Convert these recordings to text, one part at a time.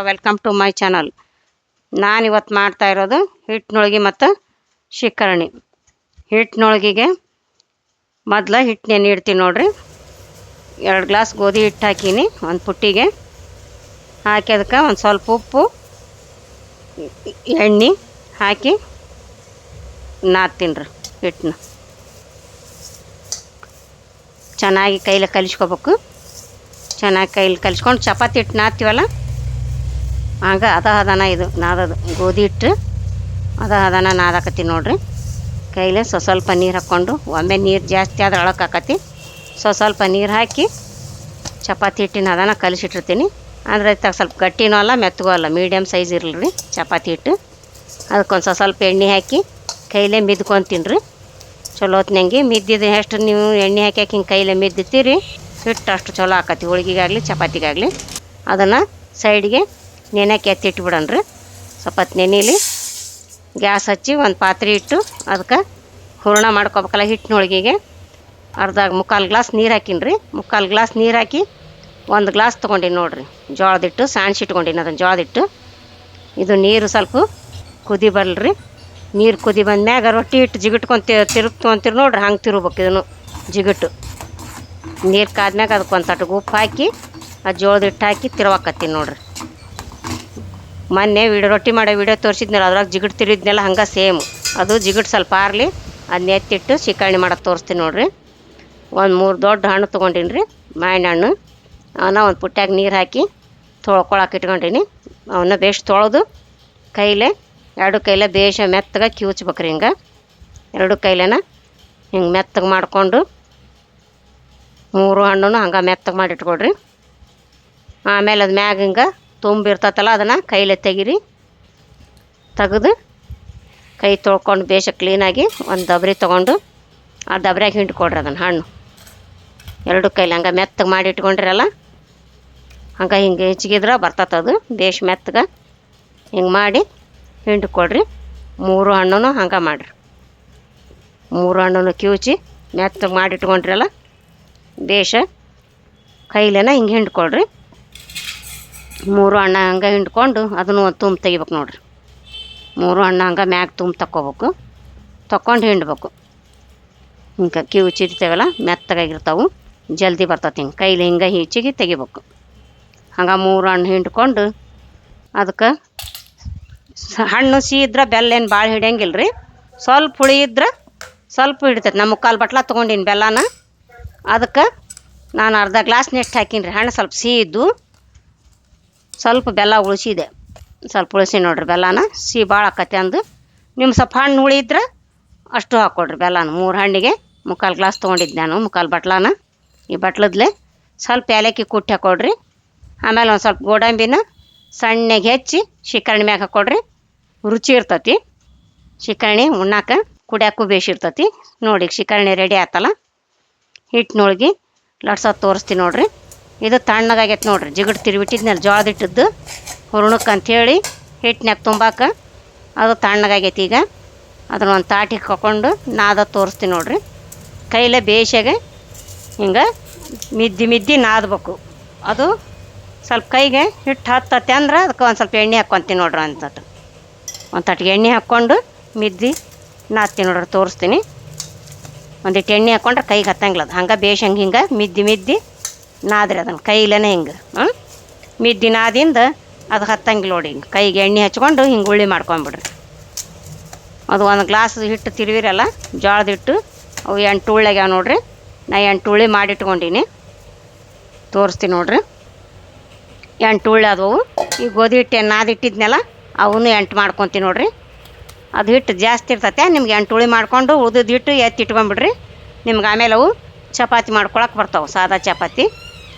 Welcome to my channel. ನಾನಿವತ್ತು ಮಾಡ್ತಾ ಇರೋದು ಹಿಟ್ಟಿನೊಳಗೆ ಮತ್ತು ಶಿಕರಣಿ. ಹಿಟ್ಟಿನೊಳಗಿಗೆ ಮೊದಲು ಹಿಟ್ಟು ನೆನೆ ನೋಡ್ರಿ. 2 ಗ್ಲಾಸ್ ಗೋಧಿ ಹಿಟ್ಟು ಹಾಕೀನಿ ಒಂದು ಪುಟ್ಟಿಗೆ. ಹಾಕಿ ಅದಕ್ಕೆ ಒಂದು ಸ್ವಲ್ಪ ಉಪ್ಪು ಎಣ್ಣೆ ಹಾಕಿ ನಾದ್ತೀನಿ ರೀ. ಹಿಟ್ಟನ್ನ ಚೆನ್ನಾಗಿ ಕೈಲಿ ಕಲಿಸ್ಕೋಬೇಕು. ಚೆನ್ನಾಗಿ ಕೈಲಿ ಕಲಿಸ್ಕೊಂಡು ಚಪಾತಿ ಹಿಟ್ಟು ನಾದ್ತೀವಲ್ಲ ಹಂಗೆ ಹದನ ಇದು ನಾದದು ಗೋಧಿ ಹಿಟ್ಟು ಹದನ ನಾದಾಕತ್ತಿ ನೋಡ್ರಿ. ಕೈಲಿ ಸ್ವಲ್ಪ ನೀರು ಹಾಕ್ಕೊಂಡು, ಒಮ್ಮೆ ನೀರು ಜಾಸ್ತಿ ಆದ್ರೆ ಅಳಕಾಕತಿ. ಸ್ವಲ್ಪ ನೀರು ಹಾಕಿ ಚಪಾತಿ ಹಿಟ್ಟಿನ ಹದನ ಕಲಿಸಿಟ್ಟಿರ್ತೀನಿ. ಅಂದರೆ ಸ್ವಲ್ಪ ಗಟ್ಟಿನೂ ಅಲ್ಲ ಮೆತ್ತಗೂ ಅಲ್ಲ, ಮೀಡಿಯಮ್ ಸೈಜ್ ಇರಲಿ ರೀ ಚಪಾತಿ ಹಿಟ್ಟು. ಅದಕ್ಕೊಂದು ಸ್ವಲ್ಪ ಎಣ್ಣೆ ಹಾಕಿ ಕೈಲೇ ಮಿದ್ಕೊತೀನಿ ರೀ. ಚಲೋ ಹೊತ್ನಂಗೆ ಮಿದ್ದಿದ್ದು ಎಷ್ಟು ನೀವು ಎಣ್ಣೆ ಹಾಕಿ ಹಿಂಗೆ ಕೈಲೇ ಮಿದ್ದಿತ್ತೀರಿ ಹಿಟ್ಟು ಅಷ್ಟು ಚಲೋ ಆಕತಿ, ಹೋಳಿಗೆಗಾಗಲಿ ಚಪಾತಿಗಾಗಲಿ. ಅದನ್ನು ಸೈಡ್ಗೆ ನೆನೆಕ್ಕೆ ಎತ್ತಿಟ್ಬಿಡೋಣ ರೀ. ಸ್ವಲ್ಪ ಹೊತ್ತು ನೆನೀಲಿ. ಗ್ಯಾಸ್ ಹಚ್ಚಿ ಒಂದು ಪಾತ್ರೆ ಇಟ್ಟು ಅದಕ್ಕೆ ಹೂರಣ ಮಾಡ್ಕೊಬೇಕಲ್ಲ ಹಿಟ್ಟಿನೊಳಗಿಗೆ. ಮುಕ್ಕಾಲು ಗ್ಲಾಸ್ ನೀರು ಹಾಕೀನಿ ರೀ. ಮುಕ್ಕಾಲು ಗ್ಲಾಸ್ ನೀರು ಹಾಕಿ 1 ಗ್ಲಾಸ್ ತೊಗೊಂಡಿನಿ ನೋಡಿರಿ ಜೋಳದಿಟ್ಟು. ಸಾಣಿಸಿಟ್ಕೊಂಡಿನಿ ಅದನ್ನು ಜೋಳದಿಟ್ಟು. ಇದು ನೀರು ಸ್ವಲ್ಪ ಕುದಿ ಬರಲ್ರಿ. ನೀರು ಕುದಿ ಬಂದ್ಮ್ಯಾಗ ರೊಟ್ಟಿ ಹಿಟ್ಟು ಜಿಗಿಟ್ಕೊಂಡು ತಿರುಗ್ಕೊಂತೀರಿ ನೋಡ್ರಿ, ಹಂಗೆ ತಿರುಗ್ಬೇಕು. ಇದನ್ನು ಜಿಗಿಟ್ಟು ನೀರು ಕಾದ್ಮ್ಯಾಗ ಅದಕ್ಕೆ ಒಂದು ತಟಗೆ ಉಪ್ಪು ಹಾಕಿ ಆ ಜೋಳದ ಹಿಟ್ಟು ಹಾಕಿ ತಿರುವಾಕತ್ತೀನಿ ನೋಡ್ರಿ. ಮೊನ್ನೆ ರೊಟ್ಟಿ ಮಾಡೋ ವಿಡಿಯೋ ತೋರಿಸಿದ್ನಲ್ಲ, ಅದ್ರಾಗ ಜಿಗಿಟ್ ತಿರುಗಿದ್ನೆಲ್ಲ ಹಂಗೆ ಸೇಮ್ ಅದು. ಜಿಗಿಟ್ ಸ್ವಲ್ಪ ಆರಲಿ, ಅದನ್ನ ಎತ್ತಿಟ್ಟು ಶಿಕರಣಿ ಮಾಡೋದು ತೋರಿಸ್ತೀನಿ ನೋಡ್ರಿ. ಒಂದು 3 ದೊಡ್ಡ ಹಣ್ಣು ತೊಗೊಂಡಿನಿ ರೀ, ಮಾವಿನ ಹಣ್ಣು. ಅವನ್ನ ಒಂದು ಪುಟ್ಟ್ಯಾಗ ನೀರು ಹಾಕಿ ತೊಳ್ಕೊಳಕ್ಕೆ ಇಟ್ಕೊಂಡೀನಿ. ಅವನ್ನ ಬೇಷ್ ತೊಳೆದು ಕೈಲೇ 2 ಕೈಲೇ ಬೇಷ ಮೆತ್ತಗೆ ಕಿವುಚ್ಬೇಕ್ರಿ. ಹಿಂಗೆ 2 ಕೈಲೇನ ಹಿಂಗೆ ಮೆತ್ತಗೆ ಮಾಡಿಕೊಂಡು 3 ಹಣ್ಣು ಹಂಗೆ ಮೆತ್ತಗೆ ಮಾಡಿ ಇಟ್ಕೊಳ್ರಿ. ಆಮೇಲೆ ಅದು ಮ್ಯಾಗ ಹಿಂಗೆ ತುಂಬಿರ್ತತಲ್ಲ ಅದನ್ನು ಕೈಲೇ ತೆಗೀರಿ. ತೆಗೆದು ಕೈ ತೊಳ್ಕೊಂಡು ಬೇಷ ಕ್ಲೀನಾಗಿ ಒಂದು ದಬ್ರಿ ತೊಗೊಂಡು ಆ ದಬ್ರ್ಯಾಗ ಹಿಂಡ್ಕೊಡ್ರಿ ಅದನ್ನು ಹಣ್ಣು. 2 ಕೈಲಿ ಹಂಗೆ ಮೆತ್ತಗೆ ಮಾಡಿ ಇಟ್ಕೊಂಡ್ರಲ್ಲ, ಹಂಗೆ ಹಿಂಗೆ ಹೆಚ್ಚಿಗಿದ್ರೆ ಬರ್ತತದು ಬೇಷ ಮೆತ್ತಗೆ. ಹಿಂಗೆ ಮಾಡಿ ಹಿಂಡ್ಕೊಡ್ರಿ. 3 ಹಣ್ಣು ಹಂಗೆ ಮಾಡಿರಿ. 3 ಹಣ್ಣು ಕಿವುಚಿ ಮೆತ್ತಗೆ ಮಾಡಿ ಇಟ್ಕೊಂಡ್ರಲ್ಲ ಬೇಷ ಕೈಲೇನ ಹಿಂಗೆ ಹಿಂಡ್ಕೊಳ್ರಿ. 3 ಹಣ್ಣು ಹಂಗೆ ಹಿಂಡ್ಕೊಂಡು ಅದನ್ನು ಒಂದು ತುಂಬ ತೆಗಿಬೇಕು ನೋಡ್ರಿ. 3 ಹಣ್ಣು ಹಂಗೆ ಮ್ಯಾಗ ತುಂಬ ತಕ್ಕೋಬೇಕು, ತಕ್ಕೊಂಡು ಹಿಂಡ್ಬೇಕು. ಹಿಂಗೆ ಕಿವುಚಿರ್ತೇವಲ್ಲ ಮೆತ್ತಗಾಗಿರ್ತಾವೆ, ಜಲ್ದಿ ಬರ್ತದೆ. ಹಿಂಗೆ ಕೈಲಿ ಹಿಂಗೆ ಹೆಚ್ಚಿಗೆ ತೆಗಿಬೇಕು. ಹಂಗೆ 3 ಹಣ್ಣು ಹಿಂಡ್ಕೊಂಡು ಅದಕ್ಕೆ ಹಣ್ಣು ಇದ್ರೆ ಬೆಲ್ಲ ಏನು ಭಾಳ ಹಿಡಿಯಂಗಿಲ್ಲ ರೀ. ಸ್ವಲ್ಪ ಹುಳಿ ಇದ್ರೆ ಸ್ವಲ್ಪ ಹಿಡಿತೈತೆ. ನಾನು 3/4 ಬಟ್ಲ ತೊಗೊಂಡಿನಿ ಬೆಲ್ಲನ. ಅದಕ್ಕೆ ನಾನು ಅರ್ಧ ಗ್ಲಾಸ್ ನೆಟ್ಟು ಹಾಕೀನಿ ರೀ. ಹಣ್ಣು ಸ್ವಲ್ಪ ಇದ್ದು ಸ್ವಲ್ಪ ಬೆಲ್ಲ ಉಳಿಸಿದೆ. ಸ್ವಲ್ಪ ಉಳಿಸಿ ನೋಡ್ರಿ ಬೆಲ್ಲನ. ಭಾಳ ಆಕತಿ ಅಂದು. ನಿಮ್ಮ ಸ್ವಲ್ಪ ಹಣ್ಣು ಹುಳಿ ಇದ್ರೆ ಅಷ್ಟು ಹಾಕ್ಕೊಡ್ರಿ ಬೆಲ್ಲನ. 3 ಹಣ್ಣಿಗೆ 3/4 ಗ್ಲಾಸ್ ತೊಗೊಂಡಿದ್ದು ನಾನು, 3/4 ಬಟ್ಲನ. ಈ ಬಟ್ಲದ್ಲೆ ಸ್ವಲ್ಪ ಏಲಕ್ಕಿ ಕುಟ್ಟಿ ಹಾಕ್ಕೊಡ್ರಿ. ಆಮೇಲೆ ಒಂದು ಸ್ವಲ್ಪ ಗೋಡಂಬಿನ ಸಣ್ಣಗೆ ಹೆಚ್ಚಿ ಶಿಕರಣಿ ಮ್ಯಾಗ ಹಾಕ್ಕೊಡ್ರಿ. ರುಚಿ ಇರ್ತತಿ ಶಿಕರಣಿ, ಉಣ್ಣಾಕ ಕುಡಿಯೋಕ್ಕೂ ಬೇಷ್ ಇರ್ತತಿ. ನೋಡಿ ಶಿಕರಣಿ ರೆಡಿ ಆಯ್ತಲ್ಲ. ಹಿಟ್ಟಿನೊಳಗೆ ಲಟ್ಸೋದು ತೋರಿಸ್ತೀನಿ ನೋಡ್ರಿ. ಇದು ತಣ್ಣಗಾಗೈತೆ ನೋಡ್ರಿ. ಜಿಗಿಟ್ ತಿರುವಿಟ್ಟಿದ್ನಲ್ಲ ಜೋಳದಿಟ್ಟದ್ದು ಹುರುಣಕ್ಕೆ ಅಂಥೇಳಿ ಹಿಟ್ಟಿನಾಗ ತುಂಬಾಕ, ಅದು ತಣ್ಣಗಾಗೈತಿ. ಈಗ ಅದನ್ನ ಒಂದು ತಾಟಿಗೆ ಹಾಕ್ಕೊಂಡು ನಾದ ತೋರಿಸ್ತೀನಿ ನೋಡ್ರಿ. ಕೈಲೇ ಬೇಷಾಗೆ ಹಿಂಗೆ ಮಿದ್ದಿ ನಾದಬೇಕು. ಅದು ಸ್ವಲ್ಪ ಕೈಗೆ ಹಿಟ್ಟು ಹತ್ತತ್ತೆ ಅಂದ್ರೆ ಅದಕ್ಕೆ ಒಂದು ಸ್ವಲ್ಪ ಎಣ್ಣೆ ಹಾಕ್ಕೊತೀನಿ ನೋಡ್ರಿ. ಒಂದು ತಟ್ಟಿಗೆ ಎಣ್ಣೆ ಹಾಕ್ಕೊಂಡು ಮಿದ್ದಿ ನಾದ್ತೀನಿ ನೋಡ್ರಿ, ತೋರಿಸ್ತೀನಿ. ಒಂದಿಟ್ಟು ಎಣ್ಣೆ ಹಾಕ್ಕೊಂಡ್ರೆ ಕೈಗೆ ಹತ್ತಂಗಿಲ್ಲ ಅದು. ಹಂಗೆ ಬೇಷ್ ಹಿಂಗೆ ಮಿದ್ದಿ ನಾದ್ರಿ ಅದನ್ನು ಕೈಲೇನೆ. ಹಿಂಗೆ ಮಿದ್ದಿ ನಾದಿಂದ ಅದು ಹತ್ತಂಗಿಲ್ಲ ನೋಡಿ. ಹಿಂಗೆ ಕೈಗೆ ಎಣ್ಣೆ ಹಚ್ಕೊಂಡು ಹಿಂಗೆ ಉಳ್ಳಿ ಮಾಡ್ಕೊಂಬಿಡ್ರಿ. ಅದು 1 ಗ್ಲಾಸ್ ಹಿಟ್ಟು ತಿರುವಿರಲ್ಲ ಜೋಳದ ಹಿಟ್ಟು, ಅವು 8 ಉಳ್ಳೆಗ್ಯಾವ ನೋಡ್ರಿ. ನಾ 8 ಉಳ್ಳಿ ಮಾಡಿಟ್ಕೊಂಡೀನಿ, ತೋರಿಸ್ತೀನಿ ನೋಡ್ರಿ. 8 ಉಳ್ಳಿ ಅದವು. ಈ ಗೋಧಿ ಹಿಟ್ಟು ನಾದಿಟ್ಟಿದ್ನೆಲ್ಲ ಅವನು 8 ಮಾಡ್ಕೊತೀನಿ ನೋಡ್ರಿ. ಅದು ಹಿಟ್ಟು ಜಾಸ್ತಿ ಇರ್ತತೆ, ನಿಮ್ಗೆ 8 ಉಳ್ಳಿ ಮಾಡ್ಕೊಂಡು ಉಳಿದಿದ್ದು ಹಿಟ್ಟು ಎತ್ತಿ ಇಟ್ಕೊಂಬಿಡ್ರಿ. ನಿಮ್ಗೆ ಆಮೇಲೆ ಅವು ಚಪಾತಿ ಮಾಡ್ಕೊಳಕ್ಕೆ ಬರ್ತಾವೆ, ಸಾದಾ ಚಪಾತಿ.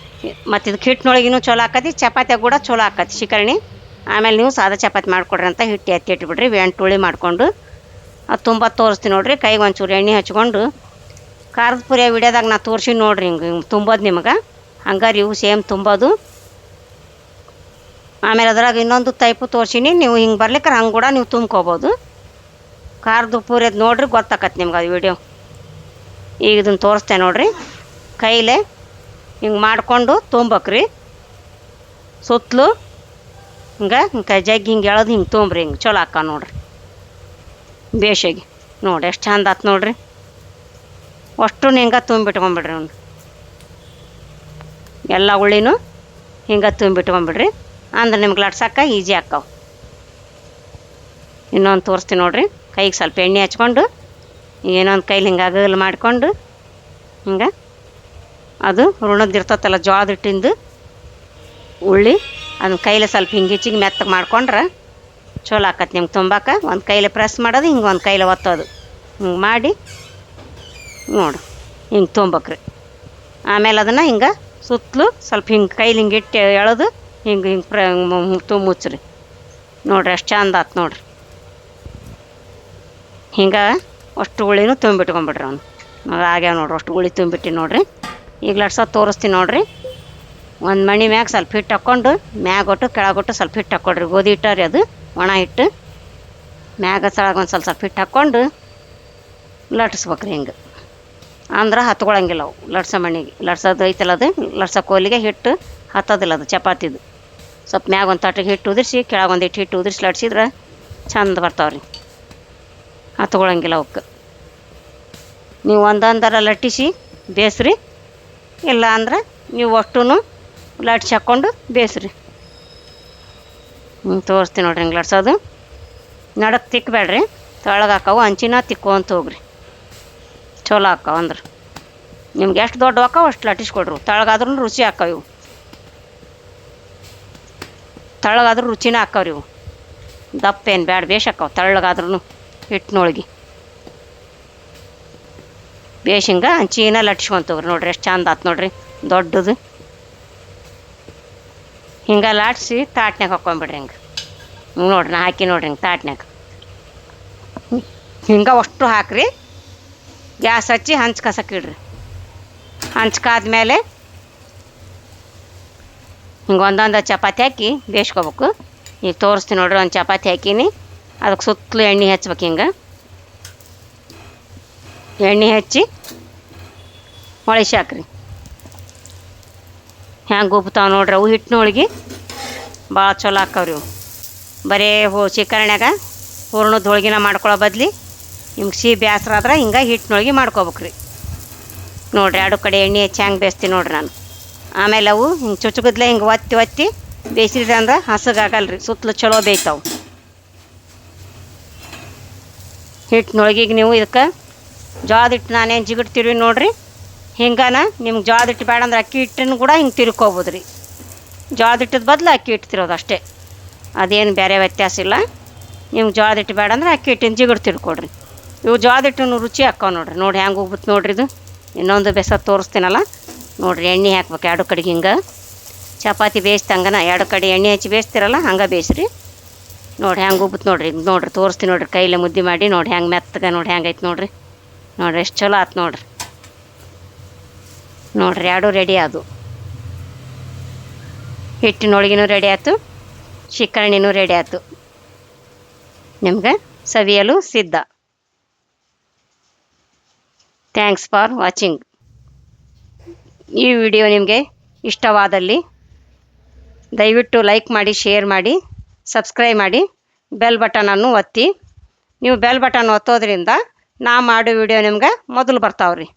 ಮತ್ತು ಇದಕ್ಕೆ ಹಿಟ್ಟಿನೊಳಗಿನೂ ಚಲೋ ಆಕತಿ, ಚಪಾತಿಯಾಗ ಕೂಡ ಚಲೋ ಆಕತಿ ಶಿಕರಣಿ. ಆಮೇಲೆ ನೀವು ಸಾದಾ ಚಪಾತಿ ಮಾಡಿಕೊಡ್ರಿ ಅಂತ ಹಿಟ್ಟು ಎತ್ತಿ ಇಟ್ಬಿಡ್ರಿ. 8 ಉಳ್ಳಿ ಮಾಡಿಕೊಂಡು ಅದು ತುಂಬ ತೋರಿಸ್ತೀನಿ ನೋಡ್ರಿ. ಕೈಗೆ ಒಂಚೂರು ಎಣ್ಣೆ ಹಚ್ಕೊಂಡು ಖಾರದ ಪುರಿಯ ವಿಡಿಯೋದಾಗ ನಾ ತೋರಿಸಿ ನೋಡ್ರಿ. ಹಿಂಗೆ ತುಂಬೋದು ನಿಮ್ಗೆ ಹಂಗಾರೆ ಇವು ಸೇಮ್ ತುಂಬೋದು. ಆಮೇಲೆ ಅದ್ರಾಗ ಇನ್ನೊಂದು ಟೈಪು ತೋರಿಸೀನಿ. ನೀವು ಹಿಂಗೆ ಬರ್ಲಿಕ್ಕೆ ಹಂಗೆ ಕೂಡ ನೀವು ತುಂಬ್ಕೋಬೋದು. ಖಾರದ ಪೂರಿಯದು ನೋಡ್ರಿ, ಗೊತ್ತಾಕತ್ತೆ ನಿಮ್ಗೆ ಅದು ವಿಡಿಯೋ. ಈಗ ಇದನ್ನು ತೋರಿಸ್ತೇನೆ ನೋಡ್ರಿ. ಕೈಲೇ ಹಿಂಗೆ ಮಾಡಿಕೊಂಡು ತುಂಬೇಕ್ರಿ. ಸುತ್ತಲೂ ಹಿಂಗೆ ಜಗ್ಗಿ ಹಿಂಗೆ ಎಳೆದು ಹಿಂಗೆ ತೊಂಬ್ರಿ ಹಿಂಗೆ ಚಲೋ ಆಕ್ಕ ನೋಡ್ರಿ ಬೇಷಾಗಿ ನೋಡಿ ಎಷ್ಟು ಚಂದ ಆತು ನೋಡ್ರಿ. ಅಷ್ಟು ಹಿಂಗೆ ತುಂಬಿಟ್ಕೊಂಬಿಡ್ರಿ ಅವ್ನು ಎಲ್ಲ ಉಳ್ಳಿನೂ ಹಿಂಗೆ ತುಂಬಿಟ್ಕೊಂಬಿಡ್ರಿ. ಅಂದ್ರೆ ನಿಮ್ಗೆ ಲಟ್ಸಕ್ಕ ಈಜಿ ಆಕ್ಕಾವು. ಇನ್ನೊಂದು ತೋರಿಸ್ತೀನಿ ನೋಡ್ರಿ. ಕೈಗೆ ಸ್ವಲ್ಪ ಎಣ್ಣೆ ಹಚ್ಕೊಂಡು ಏನೊಂದು ಕೈಲಿ ಹಿಂಗೆ ಅಗಲು ಮಾಡಿಕೊಂಡು ಹಿಂಗೆ ಅದು ಋಣದಿರ್ತತಲ್ಲ ಜೋಳದ ಹಿಟ್ಟಿಂದು ಉಳ್ಳಿ ಅದನ್ನ ಕೈಲಿ ಸ್ವಲ್ಪ ಹಿಂಗೆ ಹೆಚ್ಚಿಗೆ ಮೆತ್ತಗೆ ಮಾಡ್ಕೊಂಡ್ರೆ ಚಲೋ ಆಕತ್ತೆ ನಿಮ್ಗೆ ತುಂಬಾಕ. ಒಂದು ಕೈಲಿ ಪ್ರೆಸ್ ಮಾಡೋದು, ಹಿಂಗೆ ಒಂದು ಕೈಲಿ ಒತ್ತೋದು, ಹಿಂಗೆ ಮಾಡಿ ನೋಡು ಹಿಂಗೆ ತುಂಬೇಕ್ರಿ. ಆಮೇಲೆ ಅದನ್ನು ಹಿಂಗೆ ಸುತ್ತಲೂ ಸ್ವಲ್ಪ ಹಿಂಗೆ ಕೈಲಿ ಹಿಂಗೆ ಇಟ್ಟು ಎಳೆದು ಹಿಂಗೆ ಹಿಂಗೆ ಮುಚ್ಚ್ರಿ. ನೋಡ್ರಿ ಎಷ್ಟು ಚಂದ ಆತು ನೋಡ್ರಿ. ಹಿಂಗೆ ಅಷ್ಟು ಉಳ್ಳಿನೂ ತುಂಬಿಟ್ಕೊಂಬಿಡ್ರಿ ಅವ್ನು. ಆಗ್ಯಾವ ನೋಡ್ರಿ ಅಷ್ಟು ಉಳ್ಳಿ ತುಂಬಿಟ್ಟು ನೋಡ್ರಿ. ಈಗ ಲಟ್ಸೋದು ತೋರಿಸ್ತೀನಿ ನೋಡ್ರಿ. ಒಂದು ಮಣಿ ಮ್ಯಾಗ ಸ್ವಲ್ಪ ಹಿಟ್ಟು ಹಾಕ್ಕೊಂಡು ಮ್ಯಾಗೊಟ್ಟು ಕೆಳಗೊಟ್ಟು ಸ್ವಲ್ಪ ಹಿಟ್ಟು ಹಾಕ್ಕೊಡ್ರಿ. ಗೋಧಿ ಹಿಟ್ಟು ರೀ ಅದು, ಒಣ ಹಿಟ್ಟು. ಮ್ಯಾಗ ತಳಗ ಒಂದು ಸ್ವಲ್ಪ ಹಿಟ್ಟು ಹಾಕ್ಕೊಂಡು ಲಟ್ಸ್ಬೇಕ್ರಿ ಹಿಂಗೆ. ಅಂದ್ರೆ ಹತ್ಕೊಳಂಗಿಲ್ಲ ಅವು ಲಟ್ಸೋ ಮಣಿಗೆ. ಲಟ್ಸೋದು ಐತಲ್ಲ ಅದು ಲಟ್ಸೋ ಕೋಲಿಗೆ ಹಿಟ್ಟು ಹತ್ತೋದಿಲ್ಲ ಅದು ಚಪಾತಿದು. ಸ್ವಲ್ಪ ಮ್ಯಾಗ ಒಂದು ತಟ್ಟಿಗೆ ಹಿಟ್ಟು ಉದುರಿಸಿ ಕೆಳಗೊಂದು ಹಿಟ್ಟು ಉದುರಿಸಿ ಲಟ್ಸಿದ್ರೆ ಚಂದ ಬರ್ತಾವ್ರಿ, ಹತ್ಕೊಳಂಗಿಲ್ಲ ಅವಕ್ಕೆ. ನೀವು ಒಂದೊಂದರ ಲಟ್ಟಿಸಿ ಬೇಯಿಸ್ರಿ, ಇಲ್ಲ ಅಂದ್ರೆ ನೀವು ಅಷ್ಟೂ ಲಟ್ಸಿ ಹಾಕ್ಕೊಂಡು ಬೇಯಿಸ್ರಿ. ತೋರಿಸ್ತೀನಿ ನೋಡ್ರಿ ಹಿಂಗೆ ಲಟ್ಸೋದು. ನಡಕ್ಕೆ ತಿಕ್ಕಬೇಡ್ರಿ, ತಳಗೆ ಹಾಕಾವು ಹಂಚಿನ ತಿಕ್ಕೊಂತ ಹೋಗ್ರಿ, ಚಲೋ ಹಾಕಾವ. ಅಂದ್ರೆ ನಿಮ್ಗೆ ಎಷ್ಟು ದೊಡ್ಡ ಹಾಕಾವು ಅಷ್ಟು ಲಟ್ಟಿಸ್ಕೊಡ್ರಿ. ತಳಗಾದ್ರೂ ರುಚಿ ಹಾಕಾವ ಇವು, ತಳಗಾದ್ರೂ ರುಚಿನ ಹಾಕಾವ್ರಿ ಇವು. ದಪ್ಪ ಏನು ಬ್ಯಾಡ, ಬೇಷ್ ಹಾಕಾವ ತಳ್ಳಗಾದ್ರೂ ಹಿಟ್ಟಿನೊಳಗೆ. ಬೇಷ್ ಹಿಂಗೆ ಹಂಚಿನ ಲಟ್ಸ್ಕೊಂತವ್ರಿ. ನೋಡ್ರಿ ಎಷ್ಟು ಚಂದ ಆತು ನೋಡ್ರಿ ದೊಡ್ಡದು. ಹಿಂಗೆ ಲಾಟ್ಸಿ ತಾಟ್ನಾಗ ಹಾಕ್ಕೊಂಬಿಡ್ರಿ. ಹಿಂಗೆ ನೋಡ್ರಿ ನಾ ಹಾಕಿ ನೋಡ್ರಿ ಹಿಂಗೆ ತಾಟ್ನಾಗ ಹಿಂಗೆ ಅಷ್ಟು ಹಾಕ್ರಿ. ಗ್ಯಾಸ್ ಹಚ್ಚಿ ಹಂಚ್ ಕಸಕ್ಕಿಡ್ರಿ. ಹಂಚ್ಕಾದ್ಮೇಲೆ ಹಿಂಗೆ ಒಂದೊಂದು ಚಪಾತಿ ಹಾಕಿ ಬೇಯಿಸ್ಕೋಬೇಕು. ಈಗ ತೋರಿಸ್ತೀನಿ ನೋಡ್ರಿ. ಒಂದು ಚಪಾತಿ ಹಾಕೀನಿ, ಅದಕ್ಕೆ ಸುತ್ತಲೂ ಎಣ್ಣೆ ಹಚ್ಬೇಕು. ಹಿಂಗೆ ಎಣ್ಣೆ ಹಚ್ಚಿ ಹೊಳಿಸಿ ಹಾಕ್ರಿ. ಹ್ಯಾಂಗೆ ಉಬ್ತಾವೆ ನೋಡ್ರಿ ಅವು ಹಿಟ್ಟಿನೊಳಗೆ. ಭಾಳ ಚಲೋ ಹಾಕವ್ರಿ ಇವು. ಬರೀ ಚಿಕನ್ಯಾಗ ಹೂರ್ಣದ ಹೋಳ್ಗಿನ ಮಾಡ್ಕೊಳ್ಳೋ ಬದ್ಲಿ ನಿಮ್ಗೆ ಸಿಹಿ ಬೇಸರ ಆದ್ರೆ ಹಿಂಗೆ ಹಿಟ್ಟಿನೊಳಗೆ ಮಾಡ್ಕೋಬೇಕ್ರಿ. ನೋಡಿರಿ ಎರಡು ಕಡೆ ಎಣ್ಣೆ ಹಚ್ಚಿ ಹ್ಯಾಂಗೆ ಬೇಯಿಸ್ತೀನಿ ನೋಡ್ರಿ ನಾನು. ಆಮೇಲೆ ಅವು ಹಿಂಗೆ ಚುಚ್ಚುಗದ್ಲೆ ಹಿಂಗೆ ಒತ್ತಿ ಒತ್ತಿ ಬೇಯಿಸಿದ್ರೆ ಅಂದ್ರೆ ಹಸಗಾಗಲ್ರಿ, ಸುತ್ತಲೂ ಚಲೋ ಬೇಯ್ತಾವೆ. ಹಿಟ್ಟಿನೊಳಗೆ ನೀವು ಇದಕ್ಕೆ ಜೋಳದ ಹಿಟ್ಟು ನಾನೇನು ಜಿಗಿಡ್ತೀವಿ ನೋಡ್ರಿ. ಹಿಂಗಾನ ನಿಮ್ಗೆ ಜೋಳದ ಹಿಟ್ಟು ಬೇಡ ಅಂದ್ರೆ ಅಕ್ಕಿ ಹಿಟ್ಟನ್ನು ಕೂಡ ಹಿಂಗೆ ತಿರ್ಕೋಬೋದು ರೀ. ಜೋಳದ ಹಿಟ್ಟದ ಬದಲು ಅಕ್ಕಿ ಹಿಟ್ಟು ತಿರೋದು ಅಷ್ಟೇ, ಅದೇನು ಬೇರೆ ವ್ಯತ್ಯಾಸ ಇಲ್ಲ. ನಿಮ್ಗೆ ಜೋಳದ ಹಿಟ್ಟು ಬೇಡ ಅಂದ್ರೆ ಅಕ್ಕಿ ಹಿಟ್ಟಿನ ಜಿಗಿಡು ತಿರ್ಕೊಡ್ರಿ. ಇವು ಜೋಳದ ಹಿಟ್ಟನ್ನು ರುಚಿ ಹಾಕ್ಕಾವ ನೋಡ್ರಿ. ನೋಡಿ ಹ್ಯಾಂಗೆ ಉಬ್ಬುತ್ತೆ ನೋಡ್ರಿ ಇದು. ಇನ್ನೊಂದು ಬೆಸತ್ತು ತೋರಿಸ್ತೀನಲ್ಲ ನೋಡಿರಿ. ಎಣ್ಣೆ ಹಾಕ್ಬೇಕು ಎರಡು ಕಡೆಗೆ. ಹಿಂಗೆ ಚಪಾತಿ ಬೇಯಿಸ್ದಂಗನ ಎರಡು ಕಡೆ ಎಣ್ಣೆ ಹಚ್ಚಿ ಬೇಯಿಸ್ತಿರಲ್ಲ ಹಂಗೆ ಬೇಯಿಸ್ರಿ. ನೋಡಿ ಹ್ಯಾಂಗೆ ಉಬ್ಬುತ್ತೆ ನೋಡ್ರಿ. ಈಗ ನೋಡಿರಿ ತೋರಿಸ್ತೀನಿ ನೋಡಿರಿ. ಕೈಲೇ ಮುದ್ದೆ ಮಾಡಿ ನೋಡಿ ಹ್ಯಾಂಗೆ ಮೆತ್ತಗೆ ನೋಡಿ ಹ್ಯಾಂಗೆ ಐತೆ ನೋಡಿರಿ. ನೋಡಿರಿ ಎಷ್ಟು ಚಲೋ ಆಯ್ತು ನೋಡಿರಿ. ನೋಡಿರಿ ಎರಡೂ ರೆಡಿ ಆದವು. ಹಿಟ್ಟಿನೊಳಗಿನೂ ರೆಡಿ ಆಯ್ತು, ಶಿಕರಣಿನೂ ರೆಡಿ ಆಯ್ತು. ನಿಮ್ಗೆ ಸವಿಯಲು ಸಿದ್ಧ. Thanks for watching. ಈ ವಿಡಿಯೋ ನಿಮಗೆ ಇಷ್ಟವಾದಲ್ಲಿ ದಯವಿಟ್ಟು ಲೈಕ್ ಮಾಡಿ, ಶೇರ್ ಮಾಡಿ, ಸಬ್ಸ್ಕ್ರೈಬ್ ಮಾಡಿ, ಬೆಲ್ ಬಟನನ್ನು ಒತ್ತಿ. ನೀವು ಬೆಲ್ ಬಟನ್ ಒತ್ತೋದ್ರಿಂದ ನಾ ಮಾಡೋ ವಿಡಿಯೋ ನಿಮ್ಗೆ ಮೊದಲು ಬರ್ತಾವ್ರಿ.